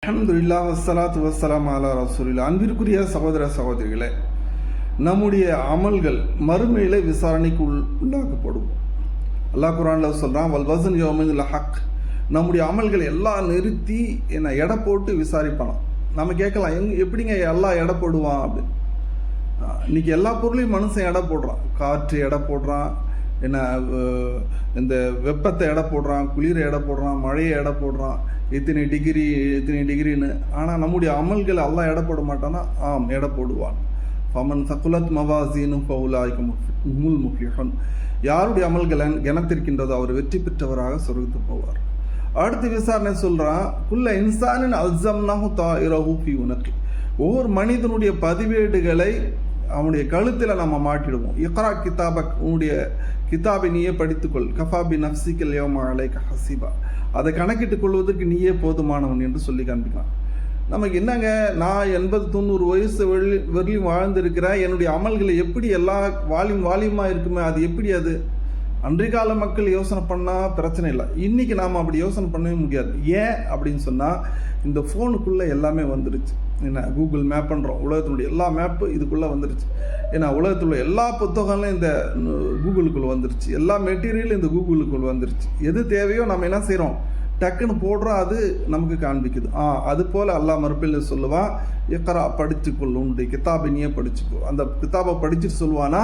அல்ஹம்துலில்லாஹ் வஸ்ஸலாத்து வஸ்ஸலாம் அலா ரசூலில்லாஹ். அன்பிற்குரிய சகோதர சகோதரிகளே, நம்முடைய அமல்கள் மறுமையில் விசாரணைக்கு உள்ளாக்கப்படும். அல்லாஹ் குர்ஆன்ல சொல்கிறான், வல் வஸன் யௌமில் ஹக். நம்முடைய அமல்கள் எல்லாம் நிறுத்தி என்ன எடை போட்டு விசாரிப்பானாம். நம்ம கேட்கலாம், எப்படிங்க எல்லாம் எடை போடுவான் அப்படின்னு. இன்னைக்கு எல்லா பொருளையும் மனுஷன் எடை போடுறான். காற்று எடை போடுறான், என்ன இந்த வெப்பத்தை எடை போடுறான், குளிரை எடை போடுறான், மழையை எடை போடுறான், இத்தனை டிகிரின்னு. ஆனால் நம்முடைய அமல்கள் அல்லாஹ் எடை போட மாட்டானா? ஆம், எடை போடுவான். ஃபமன் சகுலத் மவாசீனு ஃபவுலாயிக ஹுமுல் முஃப்லிஹூன். யாருடைய அமல்கள் கனத்திருக்கின்றதோ அவர் வெற்றி பெற்றவராக சொர்க்கத்துக்கு போவார். அடுத்து விசாரணை சொல்கிறான், குல்ல இன்சானின் அல்ஸம்னாஹு தாயிரஹு ஃபீ உனக்கி. ஒவ்வொரு மனிதனுடைய பதிவேடுகளை அவனுடைய கழுத்தில் நம்ம மாட்டிடுவோம். இக்ரா கிதாபக், உன்னுடைய கிதாபை நீயே படித்துக்கொள். கஃபாபி நஃப்சிக்கல் யௌம அலைக ஹசீபா. அதை கணக்கிட்டுக் கொள்வதற்கு நீயே போதுமானவன் என்று சொல்லி காண்பிக்கலாம். நமக்கு என்னங்க, நான் 80-90 வயசு வரலையும் வாழ்ந்திருக்கிறேன், என்னுடைய அமல்களை எப்படி எல்லா வால்யூமாக இருக்குமே, அது எப்படி? அது அன்றைய கால மக்கள் யோசனை பண்ணால் பிரச்சனை இல்லை. இன்றைக்கி நாம் அப்படி யோசனை பண்ணவே முடியாது. ஏன் அப்படின்னு சொன்னால், இந்த ஃபோனுக்குள்ளே எல்லாமே வந்துருச்சு. என்ன, கூகுள் மேப் பண்ணுறோம், உலகத்தினுடைய எல்லா மேப்பு இதுக்குள்ளே வந்துருச்சு. ஏன்னா உலகத்தில் எல்லா புத்தகங்களும் இந்த கூகுளுக்குள்ளே வந்துருச்சு, எல்லா மெட்டீரியலும் இந்த கூகுளுக்குள்ளே வந்துருச்சு. எது தேவையோ நம்ம என்ன செய்கிறோம், டக்குன்னு போடுறோம், அது நமக்கு காண்பிக்குது. அது போல் அல்லாஹ் மறுப்பில் சொல்லுவான், இக்ரா படித்துக்கொள், உன்னுடைய கிதாபினியே படிச்சுக்கோ. அந்த கிதாபை படிச்சுட்டு சொல்லுவானா,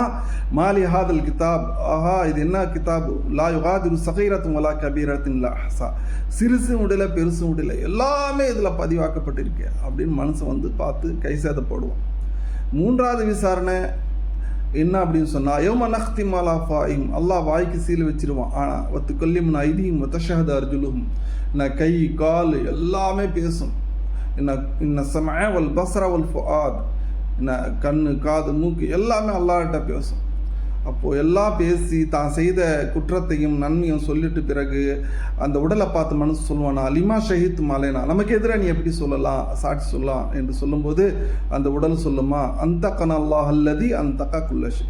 மாலி ஹாதல் கிதாப், இது என்ன கிதாப், லா யுகாதிரு சகீரத்தும் வலா கபீரத்தின் லா ஹஸா. சிறுசு முடியல பெருசு முடியல, எல்லாமே இதில் பதிவாக்கப்பட்டிருக்கு அப்படின்னு மனுஷன் வந்து பார்த்து கை சேதப்படுவான். மூன்றாவது விசாரணை என்ன அப்படின்னு சொன்னால், யௌம நஹ்திம் அலா ஃபாஹிம், அல்லாஹ் வாய்க்கு சீல் வச்சிருவான். ஆனால் வத்து கொல்லிமுன் ஐதீம் வத்தஷஹது அர்ஜுலுஹும், நான் கை கால் எல்லாமே பேசும். இன்ன சமஅ வல் பஸ்ர வல் ஃபுஆத், கண்ணு காது மூக்கு எல்லாமே அல்லாஹ்கிட்ட பேசும். அப்போது எல்லாம் பேசி தான் செய்த குற்றத்தையும் நன்மையும் சொல்லிட்டு பிறகு அந்த உடலை பார்த்து மனசு சொல்லுவானா, லிமா ஷஹீத் மாலேனா, நமக்கு எதிராக நீ எப்படி சொல்லலாம், சாட்சி சொல்லலாம் என்று சொல்லும்போது அந்த உடல் சொல்லுமா, அந்தகன அல்லாஹ் அல்லதி அந்தக குல்லஷி.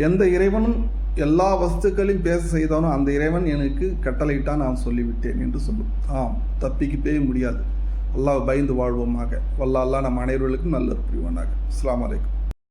எந்த இறைவனும் எல்லா வஸ்துக்களையும் பேச செய்தானோ அந்த இறைவன் எனக்கு கட்டளையிட்டான், நான் சொல்லிவிட்டேன் என்று சொல்லும். தப்பிக்கவே முடியாது. அல்லாஹ் பயந்து வாழ்வோமாக. வல்லா அல்லாஹ் நம் அனைவர்களுக்கும் நல்ல புரிவானாக. அஸ்ஸலாமு அலைக்கும்.